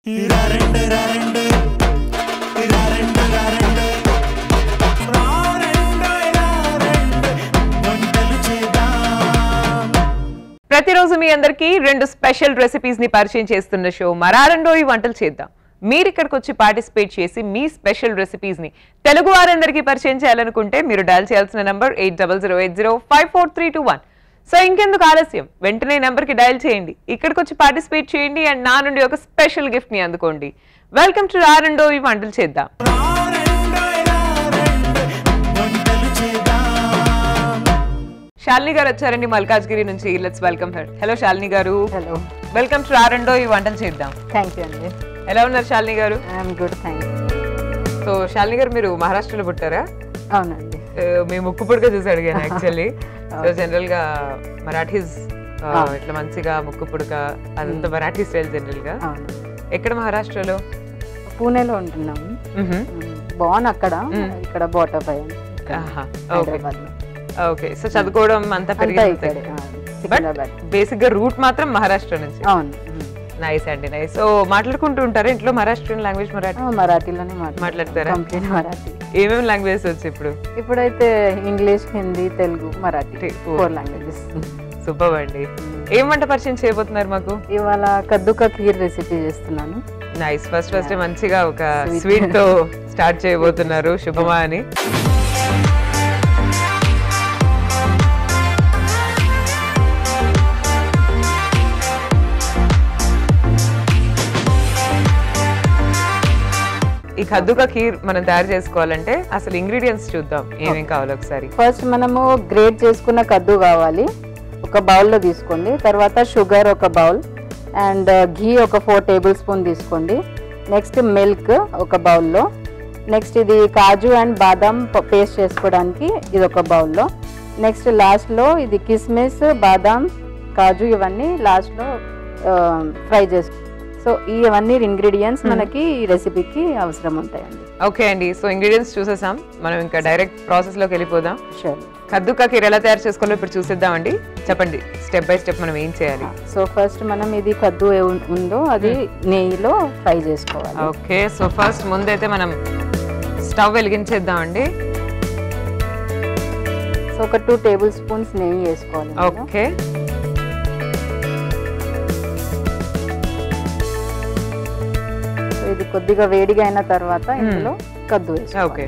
ప్రతిరోజు మీ అందరికి రెండు స్పెషల్ రెసిపీస్ ని పరిచయం చేస్తున్న షో మరారండోయి వంటలు చేద్దాం. మీరు ఇక్కడికి వచ్చి పార్టిసిపేట్ చేసి మీ స్పెషల్ రెసిపీస్ ని తెలుగు వారందరికీ పరిచయం చేయాలనుకుంటే మీరు డయల్ చేయాల్సిన నంబర్ 8008054321. సో ఇంకెందుకు ఆలస్యం, వెంటనే నెంబర్ కి డయల్ చేయండి, ఇక్కడికి వచ్చి పార్టిసిపేట్ చేయండి అండ్ నా నుండి ఒక స్పెషల్ గిఫ్ట్ ని అందుకోండి. వెల్కమ్ టు రారండోయి వంటలు చేద్దాం. శాలిని గారు వచ్చారండి మల్కాజ్గిరి నుంచి. Let's welcome her. Hello Shalini గారు. హలో, వెల్కమ్ టు రారండోయి వంటలు చేద్దాం. థ్యాంక్ యూ అండి. ఎలా ఉన్నారు శాలిని గారు? I'm good, thank you. So Shalini గారు మీరు మహారాష్ట్రలో పుట్టారా? అవునండి. మీ ముక్కు పుడక చూసి అడిగాను యాక్చువల్లీ. సో జనరల్ గా మరాఠీస్ ఇట్లా మంచిగా ముక్కు పుడక అదంతా మరాఠీ స్టైల్ జనరల్ గా. ఎక్కడ మహారాష్ట్రలో? పూణేలో ఉంటున్నాము. బాగుంది అక్కడ, ఇక్కడ బోటాపై హైదరాబాద్ లో. ఓకే, సో చదువుకోవడం అంతా పెరిగింది, బేసిక్ గా రూట్ మాత్రం మహారాష్ట్ర నుంచి. అవును. నైస్ అండి, నైస్. సో మాట్లాడుకుంటూ ఉంటారా ఇంట్లో మహారాష్ట్రియన్ లాంగ్వేజ్? మరాఠీలోనే మాట్లాడతారా? కంప్లీట్ మరాఠీ. ఏమేమి లాంగ్వేజ్ వచ్చు ఇప్పుడు? ఇప్పుడైతే English, Hindi, Telugu, Marathi, 4 languages. Super అండి. ఏం వంట పరిచయం చేయబోతున్నారు మాకు? ఇవాళ కద్దుకా ఖీర్ రెసిపీ చేస్తున్నాను. నైస్. ఫస్ట్ మంచిగా ఒక స్వీట్ తో స్టార్ట్ చేయబోతున్నారు. శుభమా అని. ఈ కద్దుకా ఖీర్ మనం తయారు చేసుకోవాలంటే అసలు ఇంగ్రీడియంట్స్ చూద్దాం, ఏమేం కావాలో ఒకసారి. ఫస్ట్ మనము గ్రేట్ చేసుకున్న కద్దు కావాలి, ఒక బౌల్లో తీసుకోండి. తర్వాత షుగర్ ఒక బౌల్ అండ్ ఘీ ఒక 4 టేబుల్ స్పూన్ తీసుకోండి. నెక్స్ట్ మిల్క్ ఒక బౌల్లో. నెక్స్ట్ ఇది కాజు అండ్ బాదాం పేస్ట్ చేసుకోవడానికి ఇది ఒక బౌల్లో. నెక్స్ట్ లాస్ట్లో ఇది కిస్మిస్, బాదాం, కాజు ఇవన్నీ లాస్ట్లో ఫ్రై చేసుకో. సో ఇవన్నీ ఇంగ్రీడియంట్స్ మనకి ఈ రెసిపీకి అవసరం ఉంటాయండి. ఓకే అండి, సో ఇంగ్రీడియంట్స్ చూసేసాం, మనం ఇంకా డైరెక్ట్ ప్రాసెస్ లోకి వెళ్ళిపోదాం. షూర్. కద్దుకా ఖీర్ ఎలా తయారు చేసుకోవాలో ఇప్పుడు చూసేద్దామండి. చెప్పండి స్టెప్ బై స్టెప్ మనం ఏం చేయాలి. సో ఫస్ట్ మనం ఇది కద్దు ఉందో అది నెయ్యిలో ఫ్రై చేసుకోవాలి. ఓకే, సో ఫస్ట్ ముందైతే మనం స్టవ్ వెలిగించేద్దామండి. సో ఒక 2 టేబుల్ స్పూన్స్ నెయ్యి వేసుకోవాలి. ఓకే, ఇది కొద్దిగా వేడిగా అయిన తర్వాత ఇందులో కద్దు వేసుకోవాలి. ఓకే,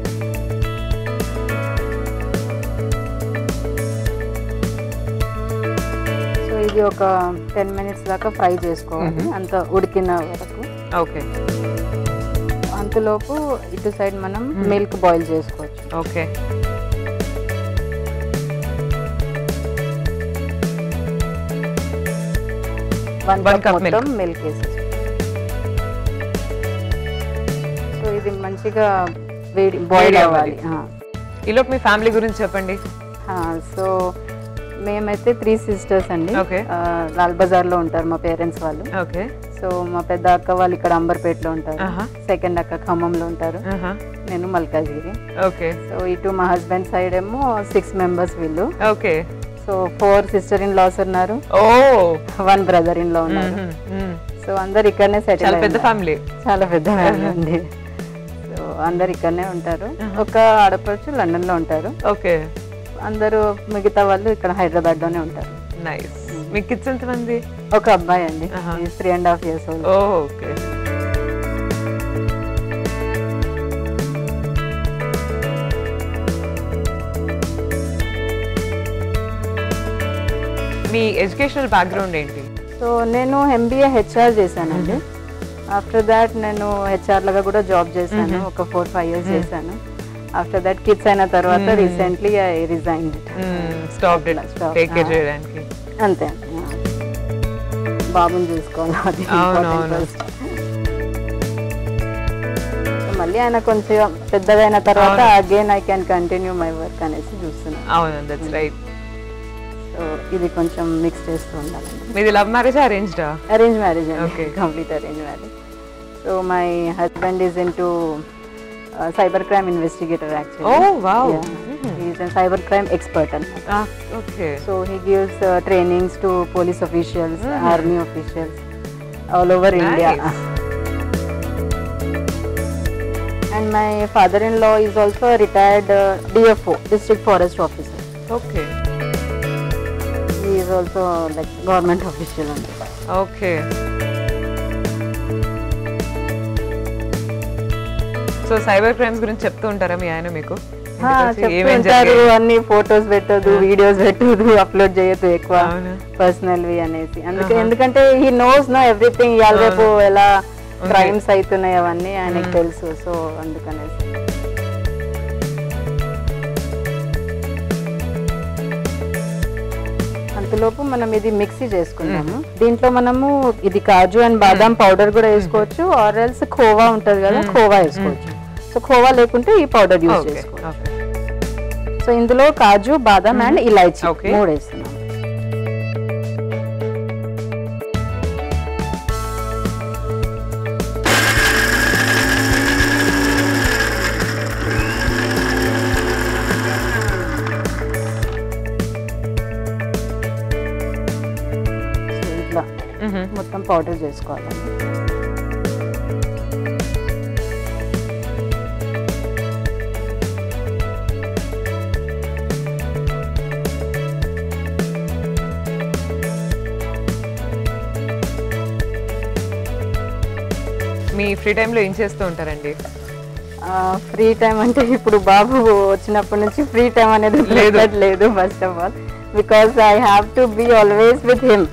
సో ఇది ఒక 10 మినిట్స్ దాకా ఫ్రై చేసుకోవాలి, అంత ఉడికిన వరకు. ఓకే, అంతలోపు ఇటు సైడ్ మనం మిల్క్ బాయిల్ చేసుకోవచ్చు. ఓకే, వన్ కప్ మొత్తం మిల్క్ వేసేసి. సో ఇది మంచిగా వేడి బాయిల్ అవ్వాలి. ఈలోపు మీ ఫ్యామిలీ గురించి చెప్పండి. సో మేమైతే 3 సిస్టర్స్ అండి. లాల్ బజార్ లో ఉంటారు మా పేరెంట్స్ వాళ్ళు. ఓకే, సో మా పెద్ద అక్క వాళ్ళు ఇక్కడ అంబర్పేటలో ఉంటారు, సెకండ్ అక్క ఖమ్మంలో ఉంటారు, నేను మల్కాజ్గిరి. ఓకే, సో ఇటు మా హస్బెండ్ సైడ్ ఏమో 6 మెంబర్స్ వీళ్ళు. Okay, so 4 sister in laws ఉన్నారు, 1 బ్రదర్ ఇన్ లా ఉన్నారు. సో అందరు ఇక్కడనే సెటిల్. చాలా పెద్ద ఫ్యామిలీ. చాలా పెద్ద ఫ్యామిలీ అండి. సో అందరు ఇక్కడనే ఉంటారు. ఒక ఆడపడుచు లండన్ లో ఉంటారు. ఓకే, అందరూ మిగతా వాళ్ళు ఇక్కడ హైదరాబాద్ లోనే ఉంటారు. నైస్. మీ కిడ్స్ ఎంతమంది? ఒక అబ్బాయి అండి, 3.5 years old. ఓకే, మీ ఎడ్యుకేషనల్ బ్యాక్గ్రౌండ్ ఏంటి? సో నేను MBA HR చేశానండి. ఆఫ్టర్ దాట్ నేను HR లాగా కూడా జాబ్ చేశాను, ఒక 4-5 years చేశాను. ఆఫ్టర్ దట్ కిడ్స్ అయిన తర్వాత రీసెంట్లీ ఐ రిజైన్డ్. అంతే, బాబుని చూసుకోవాలి. మళ్ళీ ఆయన కొంచెం పెద్దగా అయిన తర్వాత again I can continue my work అనేసి చూస్తున్నాను. సో ఇది కొంచెం మిక్స్ చేస్తూ ఉండాలండి. మీది love marriage arranged? Arrange marriage అండి, complete arrange marriage. So my husband is into cyber crime investigator actually. Oh wow. Yeah. He's a cyber crime expert. Okay. So he gives trainings to police officials, army officials all over India. My father in law is also retired DFO, district forest officer. Okay. He is also like government official అండి. Okay. So cyber crimes గురించి చెప్తూ ఉంటారా మీ ఆయన మీకు? చెప్తుంటారు, అన్ని photos పెట్టదు, videos పెట్టదు, అప్లోడ్ చేయొద్దు ఎక్కువ పర్సనల్వి అనేసి. ఎందుకంటే హీ నోస్ నో ఎవ్రీథింగ్. ఇవాళ రేపు ఎలా క్రైమ్స్ అవుతున్నాయి అవన్నీ ఆయనకు తెలుసు. సో అందుకనేసి అంతలోపు మనం ఇది మిక్సీ చేసుకుందాము. దీంట్లో మనము ఇది కాజు అండ్ బాదాం పౌడర్ కూడా వేసుకోవచ్చు, ఆర్ ఎల్స్ ఖోవా ఉంటుంది కదా, ఖోవా వేసుకోవచ్చు. సో ఖోవా లేకుంటే ఈ పౌడర్ యూజ్ చేసుకోవచ్చు. సో ఇందులో కాజు, బాదాం అండ్ ఇలాచీ 3 వేస్తున్నాం. ఇట్లా మొత్తం పౌడర్ చేసుకోవాలండి. మీ ఫ్రీ టైంలో ఏం చేస్తూ ఉంటారండి? ఫ్రీ టైం అంటే ఇప్పుడు బాబు వచ్చినప్పటి నుంచి ఫ్రీ టైం అనేది లేదు. First of all because I have to be always with him.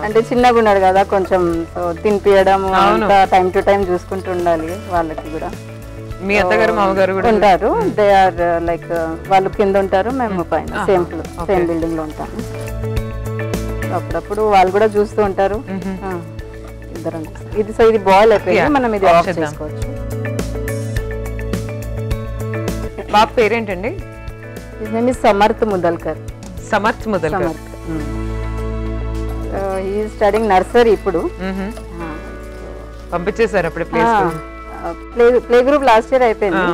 అంటే చిన్నగా ఉన్నాడు కదా కొంచెం, సో తినిపియడం అంతా టైం టు టైం చూసుకుంటూ ఉండాలి. వాళ్ళకి కూడా మీ అత్తగారు మామగారు కూడా ఉంటారు. దే ఆర్ లైక్ వాళ్ళు కింద ఉంటారు, మేము పైన సేమ్ బిల్డింగ్ లో ఉంటాము. అప్పుడప్పుడు వాళ్ళు కూడా చూస్తూ ఉంటారు. ఇది సో ఇది బాయిల్ అయిపోయింది, మనం ఇది ఆఫ్ చేసుకోవచ్చు. బాబు పేరేంటండి? His name is Samarth Mudalkar. Samarth Mudalkar. He is studying nursery ఇప్పుడు. పంపించేశారు అప్పుడు ప్లే గ్రూప్ లాస్ట్ ఇయర్ అయిపోయింది,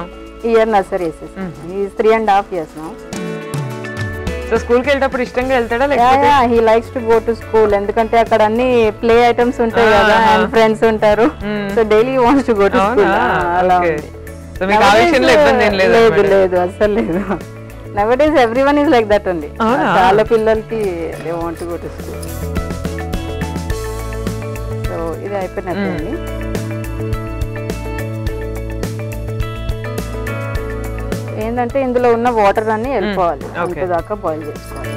ఈ ఇయర్ నర్సరీ వేసేసి. He is 3.5 years now. So school కి వెళ్ళేటప్పుడు ఇష్టంగా వెళ్తాడా లేకపోతే? He likes to go to school, ఎందుకంటే అక్కడ అన్ని ప్లే ఐటమ్స్ ఉంటాయి కదా అండ్ ఫ్రెండ్స్ ఉంటారు. So daily wants to go to school. అలా సో మీకు ఆ విషయంలో ఇబ్బంది ఏం లేదు? లేదు అసలు లేదు. Nowadays everyone is like that only. చాలా పిల్లలకి they want to go to school. So ఇది అయిపోయినట్టు. ఏంటంటే ఇందులో ఉన్న వాటర్ అన్ని వెళ్ళిపోవాలి, అంతదాకా బాయిల్ చేసుకోవాలి.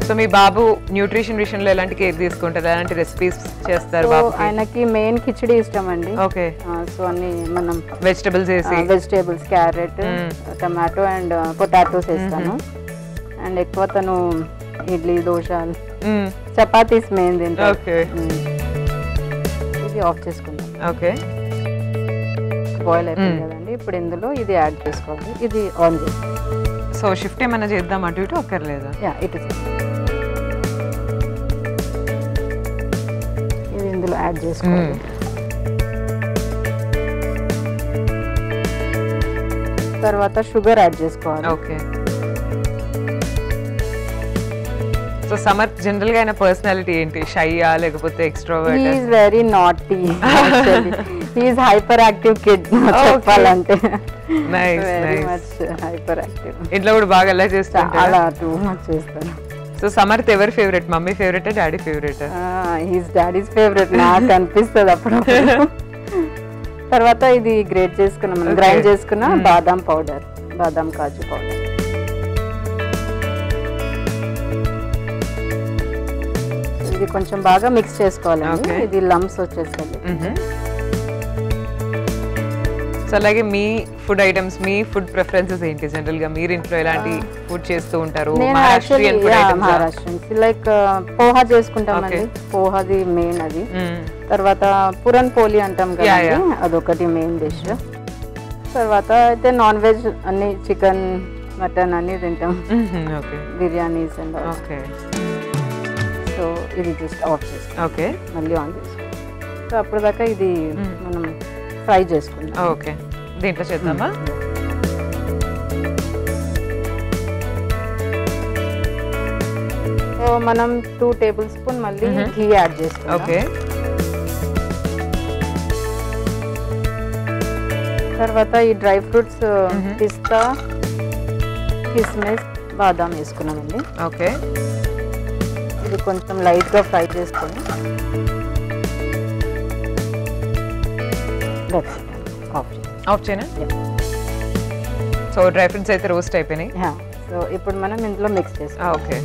సో మీ బాబు న్యూట్రిషన్ విషయంలో ఎలాంటి కేర్ తీసుకుంటారు? ఎలాంటి రెసిపీస్ చేస్తారు బాబు? ఆయనకి మెయిన్ కిచడీ ఇష్టం అండి. ఓకే. సో అన్ని మనం vegetables carrot, tomato and potatoes వేస్తాను. అండ్ ఎక్కువ తను ఇడ్లీ, దోశ, చపాతీస్ మెయిన్ తింటారు. ఇది ఆఫ్ చేసుకుంటాం. ఓకే. బాయిల్ అయిపోయింది కదండి, ఇప్పుడు ఇందులో ఇది యాడ్ చేసుకోవాలి. ఇది ఆన్ చేస్తాం. సో షిఫ్ట్ ఏమైనా చేద్దాం అటు ఇటు ఒక్కర్లేదా? ఇటు ఇది ఇందులో యాడ్ చేసుకోవాలి. తర్వాత షుగర్ యాడ్ చేసుకోవాలి. ఓకే. సో సమర్థ్ జనరల్ గా ఆయన పర్సనాలిటీ ఏంటి? షైయా లేకపోతే extrovert? He is very naughty actually. He is hyper active kid చెప్పాలంటే. Nice very much hyper active. ఇంట్లో కూడా బాగా అలా చేస్తాను. అలా టూ మచ్ చేస్తాను. సో సమర్థ్ ఎవరి favourite? Mummy favourite, daddy favourite? His daddy's favourite నాకు అనిపిస్తుంది అప్పుడప్పుడు. తర్వాత ఇది గ్రేట్ చేసుకున్నాం, మనం గ్రైండ్ చేసుకున్న బాదాం పౌడర్, బాదాం కాజు పౌడర్. ఇది కొంచెం బాగా మిక్స్ చేసుకోవాలండి, ఇది లంప్స్ వచ్చేస్తుంది. సో అలాగే మీ ఫుడ్ ఐటమ్స్, మీ ఫుడ్ ప్రిఫరెన్సెస్ ఏంటి? జనరల్ గా మీరు ఇంట్లో ఎలాంటి ఫుడ్ చేస్తూ ఉంటారు? మహారాష్ట్రియన్ లైక్ పోహా చేసుకుంటామండి, పోహాది మెయిన్ అది. తర్వాత పురన్ పోలి అంటాం కదా, అదొకటి మెయిన్ డిష్. తర్వాత అయితే నాన్ వెజ్ అన్ని చికెన్, మటన్ అన్ని తింటాం, బిర్యానీస్ అండ్. సో ఇది జస్ట్ ఆఫ్ చేసుకో, ఓకే, మళ్ళీ ఆన్ చేసుకో. సో అప్పుడు దాకా ఇది మనం ఫ్రై చేసుకుందాం. ఓకే, దీంట్లో చేద్దామా? సో మనం 2 టేబుల్ స్పూన్ మళ్ళీ ఘీ యాడ్ చేసుకుందాం. ఓకే. తర్వాత ఈ డ్రై ఫ్రూట్స్ పిస్తా కిస్మిస్ బాదాం వేసుకున్నామండి. ఓకే, ఇది కొంచెం లైట్గా ఫ్రై చేసుకొని ఆఫ్ చేయనా? సో డ్రై ఫ్రూట్స్ అయితే రోస్ట్ అయిపోయినాయి. సో ఇప్పుడు మనం ఇందులో మిక్స్ చేసుకోవాలి. ఓకే,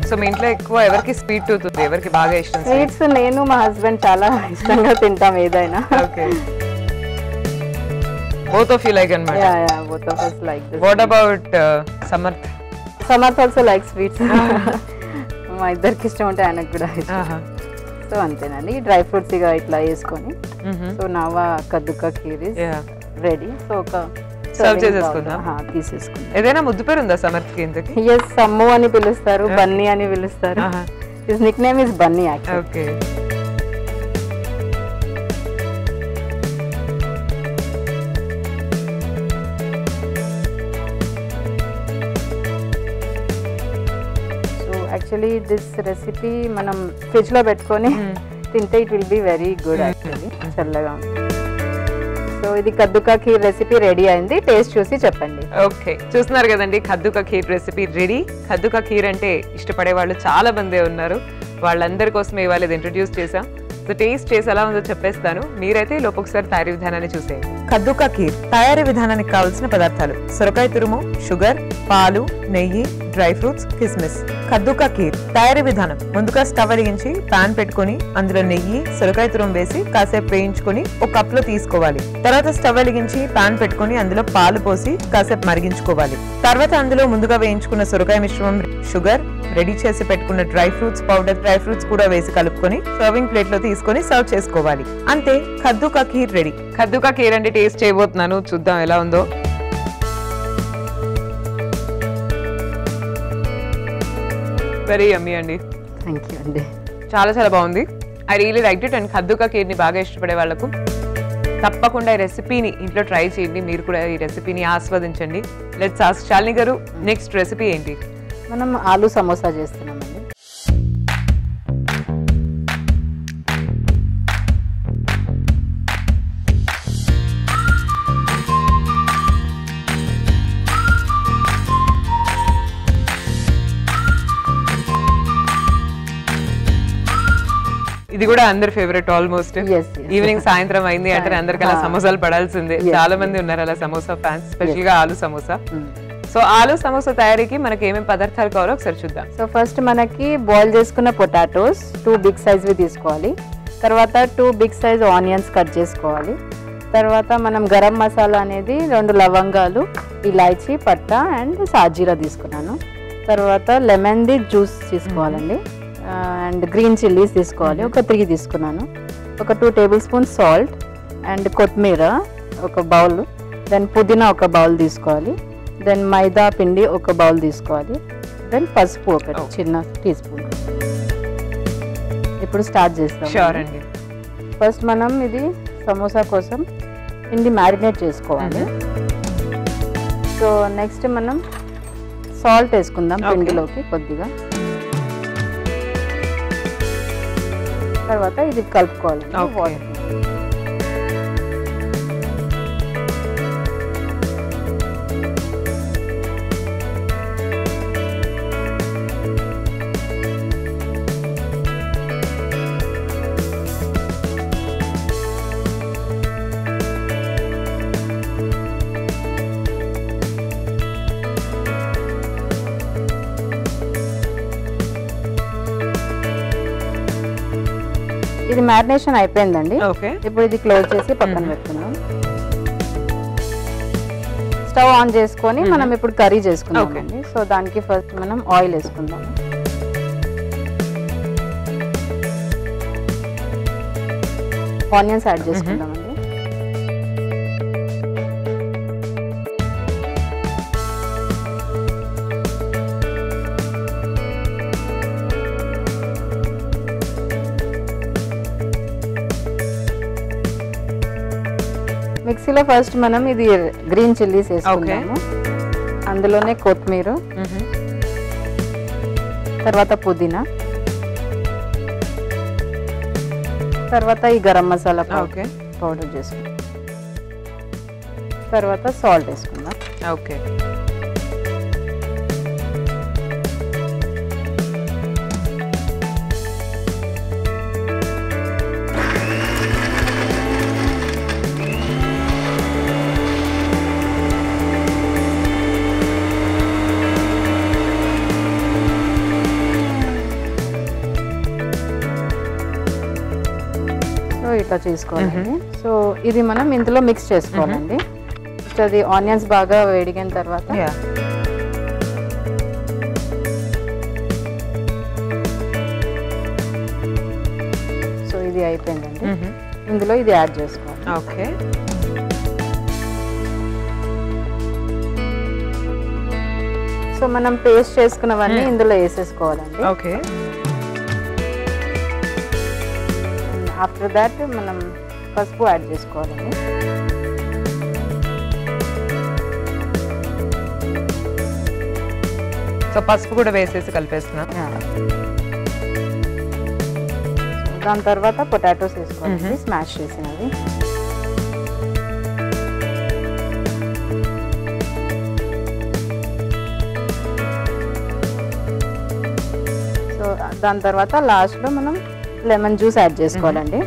సో మీ ఇంట్లో ఎక్కువ ఎవరికి స్వీట్ టూత్ ఉంది, ఎవరికి బాగా ఇష్టం? స్వీట్స్ నేను మా హస్బెండ్ చాలా ఇష్టంగా తింటాం ఏదైనా. Okay, both of you like అన్నమాట. Yeah, both of us like this. What about Samarth? Samarth also likes sweets. మా ఇద్దరికి ఇష్టం ఉంటే ఆయనకు కూడా ఇష్టం. సో అంతేనండి, డ్రై ఫ్రూట్స్ ఇక ఇట్లా వేసుకొని సో నావా కద్దుకా ఖీర్ ఇస్ రెడీ. సో ఒక సర్వ్ చేసేసుకుందాం. తీసేసుకుందాం. ఏదైనా ముద్దు పేరు ఉందా సమర్థ్కి ఇంతకి? ఎస్, సమ్ము అని పిలుస్తారు, బన్నీ అని పిలుస్తారు. His Nick name is Bunny actually. Okay, actually this recipe మనం ఫ్రిడ్జ్ లో పెట్టుకొని తింటే it will be very good actually, చల్లగా ఉంటుంది. సో ఇది కద్దుకా ఖీర్ రెసిపీ రెడీ అయింది, టేస్ట్ చూసి చెప్పండి. ఓకే, చూస్తున్నారు కదండి, కద్దుకా ఖీర్ రెసిపీ రెడీ. కద్దుకా ఖీర్ అంటే ఇష్టపడే వాళ్ళు చాలా మందే ఉన్నారు, వాళ్ళందరి కోసం ఇవాళ ఇది ఇంట్రొడ్యూస్ చేసాం. సో టేస్ట్ చేసి ఎలా ఉందో చెప్పేస్తాను, మీరైతే లోపు ఒకసారి తయారీ విధానాన్ని చూసేయండి. కద్దుకా ఖీర్ తయారీ విధానానికి కావాల్సిన పదార్థాలు: సొరకాయ తురుము, షుగర్, పాలు, నెయ్యి, డ్రై ఫ్రూట్స్, కిస్మిస్. కద్దుకా ఖీర్ తయారీ విధానం: ముందుగా స్టవ్ వెలిగించి పాన్ పెట్టుకొని అందులో నెయ్యి, సొరకాయ తురుము వేసి కాసేపు వేయించుకొని ఒక కప్ లో తీసుకోవాలి. తర్వాత స్టవ్ వెలిగించి పాన్ పెట్టుకొని అందులో పాలు పోసి కాసేపు మరిగించుకోవాలి. తర్వాత అందులో ముందుగా వేయించుకున్న సొరకాయ మిశ్రమం, షుగర్, రెడీ చేసి పెట్టుకున్న dry fruits powder, dry fruits కూడా వేసి కలుపుకొని సర్వింగ్ ప్లేట్ లో తీసుకొని సర్వ్ చేసుకోవాలి. అంతే, కద్దుకా ఖీర్ రెడీ. కద్దుకా ఖీర్ అంటే టేస్ట్ చేయబోతున్నాను, చూద్దాం ఎలా ఉందో. వెరీ యమ్మీ అండి. థ్యాంక్ యూ అండి, చాలా చాలా బాగుంది. I really like it. And కద్దుకా ఖీర్ని బాగా ఇష్టపడే వాళ్ళకు తప్పకుండా ఈ రెసిపీని ఇంట్లో ట్రై చేయండి, మీరు కూడా ఈ రెసిపీని ఆస్వాదించండి. లెట్స్ ఆస్క్ శాలిని గారు, నెక్స్ట్ రెసిపీ ఏంటి? మనం ఆలు సమోసా చేస్తున్నామండి. ఇది కూడా అందరి ఫేవరెట్ ఆల్మోస్ట్. ఈవినింగ్ సాయంత్రం అయింది అంటే అందరికి అలా సమోసాలు పడాల్సిందే. చాలా మంది ఉన్నారు అలా సమోసా ఫ్యాన్స్, స్పెషల్ గా ఆలు సమోసా. సో ఆలు సమోసా తయారీకి మనకి ఏమేమి పదార్థాలు కావాలో ఒకసారి చూద్దాం. సో ఫస్ట్ మనకి బాయిల్ చేసుకున్న పొటాటోస్ 2 బిగ్ సైజ్వి తీసుకోవాలి. తర్వాత 2 బిగ్ సైజ్ ఆనియన్స్ కట్ చేసుకోవాలి. తర్వాత మనం గరం మసాలా అనేది 2 లవంగాలు, ఇలాచీ, పట్టా అండ్ సాజీరా తీసుకున్నాను. తర్వాత లెమన్ది జ్యూస్ తీసుకోవాలండి. అండ్ గ్రీన్ చిల్లీస్ తీసుకోవాలి, ఒక 3 తీసుకున్నాను. ఒక 2 టేబుల్ స్పూన్ సాల్ట్ అండ్ కొత్తిమీర ఒక బౌల్, దెన్ పుదీనా ఒక బౌల్ తీసుకోవాలి. దెన్ మైదా పిండి ఒక బౌల్ తీసుకోవాలి. దెన్ పసుపు ఒక చిన్న టీ స్పూన్. ఇప్పుడు స్టార్ట్ చేస్తాం. షూర్ అండి. ఫస్ట్ మనం ఇది సమోసా కోసం పిండి మ్యారినేట్ చేసుకోవాలి. సో నెక్స్ట్ మనం సాల్ట్ వేసుకుందాం పిండిలోకి కొద్దిగా. తర్వాత ఇది కలుపుకోవాలి. ఇది మ్యారినేషన్ అయిపోయిందండి. ఇప్పుడు ఇది క్లోజ్ చేసి పక్కన పెట్టుకుందాం. స్టవ్ ఆన్ చేసుకొని మనం ఇప్పుడు కర్రీ చేసుకుందాం అండి. సో దానికి ఫస్ట్ మనం ఆయిల్ వేసుకుందాం. ఆనియన్స్ యాడ్ చేసుకుందామండి. మిక్సీలో ఫస్ట్ మనం ఇది గ్రీన్ చిల్లీస్ వేసుకుందాము. అందులోనే కొత్తిమీర, తర్వాత పుదీనా, తర్వాత ఈ గరం మసాలా పౌడర్ చేసుకుంటాం. తర్వాత సాల్ట్ వేసుకుందాం. ఓకే. ఇట్లా చేసుకోవాలండి. సో ఇది మనం ఇందులో మిక్స్ చేసుకోవాలండి. అది ఆనియన్స్ బాగా వేడిగిన తర్వాత సో ఇది అయిపోయిందండి. ఇందులో ఇది యాడ్ చేసుకోవాలి. ఓకే. సో మనం పేస్ట్ చేసుకున్నవన్నీ ఇందులో వేసేసుకోవాలండి. ఓకే. ఆఫ్టర్ దాట్ మనం పసుపు యాడ్ చేసుకోవాలండి. సో పసుపు కూడా వేసేసి కలిపేస్తున్నాం. దాని తర్వాత పొటాటోస్ వేసుకోవాలి, స్మాష్ చేసినవి. సో దాని తర్వాత లాస్ట్లో మనం లెమన్ జ్యూస్ యాడ్ చేసుకోవాలండి.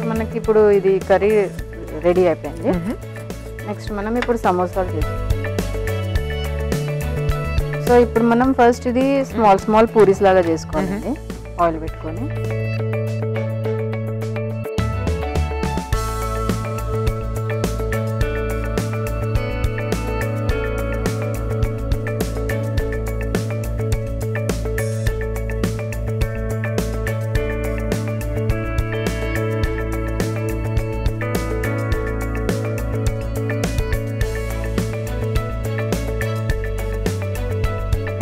మనకి ఇప్పుడు ఇది కర్రీ రెడీ అయిపోయింది. నెక్స్ట్ మనం ఇప్పుడు సమోసాలు చేసుకుంటాం. సో ఇప్పుడు మనం ఫస్ట్ ఇది స్మాల్ పూరీస్ లాగా చేసుకోవాలండి. ఆయిల్ పెట్టుకొని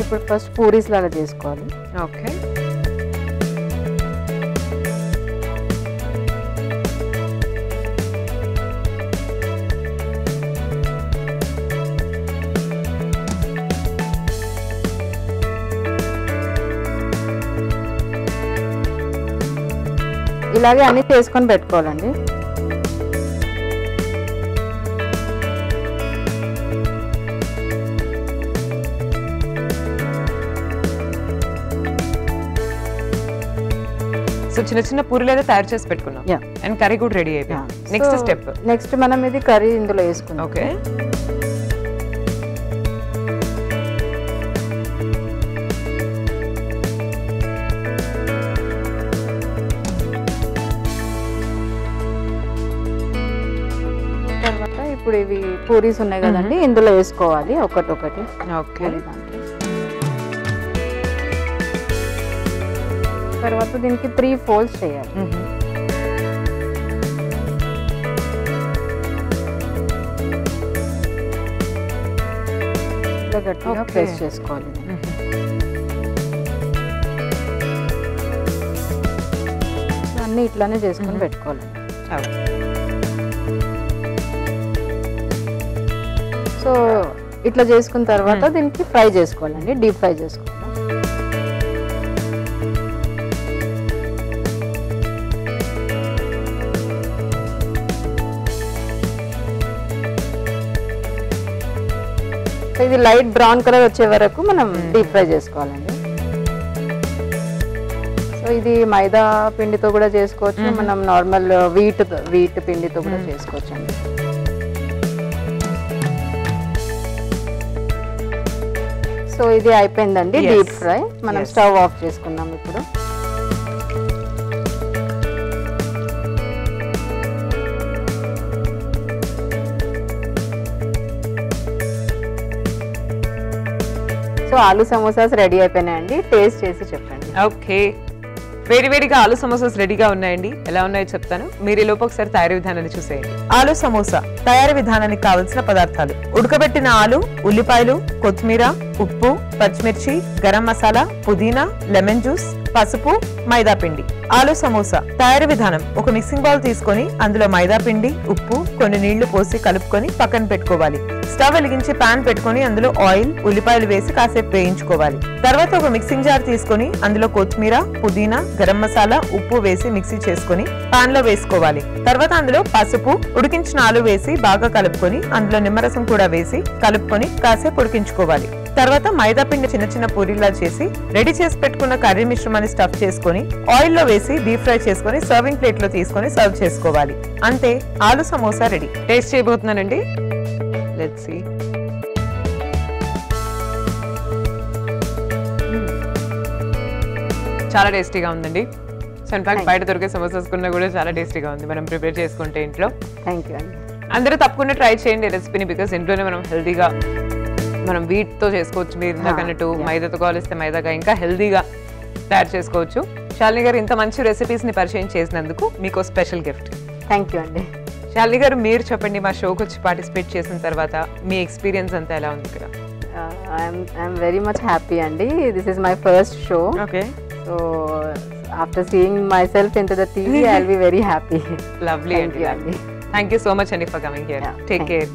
ఇప్పుడు ఫస్ట్ పూరీస్ లాగా చేసుకోవాలి. ఓకే. ఇలాగే అన్ని చేసుకొని పెట్టుకోవాలండి. సో చిన్న చిన్న పూరీలు అయితే తయారు చేసి పెట్టుకున్నాం. అండ్ కర్రీ కూడా రెడీ అయిపోయింది. Next step. నెక్స్ట్ మనం ఇది కర్రీ ఇందులో వేసుకుందాం. ఓకే. తర్వాత ఇప్పుడు ఇవి పూరీస్ ఉన్నాయి కదండి, ఇందులో వేసుకోవాలి ఒకటొకటి. ఓకే. తర్వాత దీనికి 3 ఫోల్డ్స్ చేయాలి. ఇట్లా గట్టిగా ప్రెస్ చేసుకోవాలి. అన్నీ ఇట్లానే చేసుకొని పెట్టుకోవాలి. సో ఇట్లా చేసుకున్న తర్వాత దీనికి ఫ్రై చేసుకోవాలండి, డీప్ ఫ్రై చేసుకోవాలి. ఇది లైట్ బ్రౌన్ కలర్ వచ్చే వరకు మనం డీప్ ఫ్రై చేసుకోవాలండి. సో ఇది మైదా పిండితో కూడా చేసుకోవచ్చు, మనం నార్మల్ వీట్ పిండితో కూడా చేసుకోవచ్చు అండి. సో ఇది అయిపోయిందండి డీప్ ఫ్రై. మనం స్టవ్ ఆఫ్ చేసుకుందాం ఇప్పుడు. సో ఆలు సమోసాస్ రెడీ అయిపోయినాయండి, టేస్ట్ చేసి చెప్పండి. ఓకే. వేడివేడిగా ఆలు సమోసాస్ రెడీగా ఉన్నాయండి. ఎలా ఉన్నాయో చెప్తాను, మీరు ఈ లోపు ఒకసారి తయారీ విధానాన్ని చూసేయండి. ఆలు సమోసా తయారీ విధానానికి కావలసిన పదార్థాలు: ఉడకబెట్టిన ఆలు, ఉల్లిపాయలు, కొత్తిమీర, ఉప్పు, పచ్చిమిర్చి, గరం మసాలా, పుదీనా, లెమన్ జ్యూస్, పసుపు, మైదా పిండి. ఆలు సమోసా తయారీ విధానం: ఒక మిక్సింగ్ బౌల్ తీసుకొని అందులో మైదా పిండి, ఉప్పు, కొన్ని నీళ్లు పోసి కలుపుకొని పక్కన పెట్టుకోవాలి. స్టవ్ వెలిగించి పాన్ పెట్టుకొని అందులో ఆయిల్, ఉల్లిపాయలు వేసి కాసేపు వేయించుకోవాలి. తర్వాత ఒక మిక్సింగ్ జార్ తీసుకొని అందులో కొత్తిమీర, పుదీనా, గరం మసాలా, ఉప్పు వేసి మిక్సీ చేసుకొని పాన్ లో వేసుకోవాలి. తర్వాత అందులో పసుపు, ఉడికించిన ఆలు వేసి బాగా కలుపుకొని అందులో నిమ్మరసం కూడా వేసి కలుపుకొని కాసేపు ఉడికించుకోవాలి. తర్వాత మైదా పిండి చిన్న చిన్న పూరీలా చేసి రెడీ చేసి పెట్టుకున్న కర్రీ మిశ్రమాన్ని స్టఫ్ చేసుకొని ఆయిల్ లో వేసి డీప్ ఫ్రై చేసుకొని సర్వింగ్ ప్లేట్ లో తీసుకొని సర్వ్ చేసుకోవాలి. అంతే, ఆలు సమోసా రెడీ. టేస్ట్ చేయబోతున్నానండి. Let's see. చాలా టేస్టీగా ఉందండి. సో ఇన్ఫాక్ట్ బయట దొరికే సమోసాస్ కన్నా కూడా చాలా టేస్టీగా ఉంది మనం ప్రిపేర్ చేసుకుంటే ఇంట్లో. థ్యాంక్ యూ అండి. అందరూ తప్పకుండా ట్రై చేయండి రెసిపీని. బికాస్ ఇంట్లోనే మనం హెల్తీగా మనం వీట్తో చేసుకోవచ్చు. మీరు ఇందాకన్నట్టు మైదాతో కాలిస్తే మైదాగా ఇంకా హెల్తీగా తయారు చేసుకోవచ్చు. శాలిని గారు ఇంత మంచి రెసిపీస్ని పరిచయం చేసినందుకు మీకు స్పెషల్ గిఫ్ట్. థ్యాంక్ యూ అండి. శాలిని గారు మీరు చెప్పండి, మా షోకి వచ్చి పార్టిసిపేట్ చేసిన తర్వాత మీ ఎక్స్పీరియన్స్ అంతా ఎలా ఉంది ఇక్కడ? ఐఎమ్ వెరీ మచ్ హ్యాపీ అండి. This is my first show. Okay. So after seeing my self in to the TV I will be very happy. Lovely అండి. థ్యాంక్ యూ సో మచ్ అండి for coming here. Take care.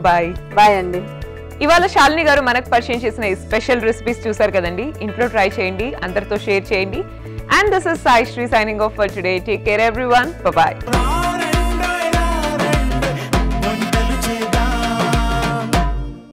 Bye. Bye అండి. ఇవాళ శాలిని గారు మనకు పరిచయం చేసిన ఈ special recipes చూసారు కదండి. ఇంట్లో ట్రై చేయండి, అందరితో షేర్ చేయండి. And this is Sai Sri signing off for today. Take care everyone. Bye.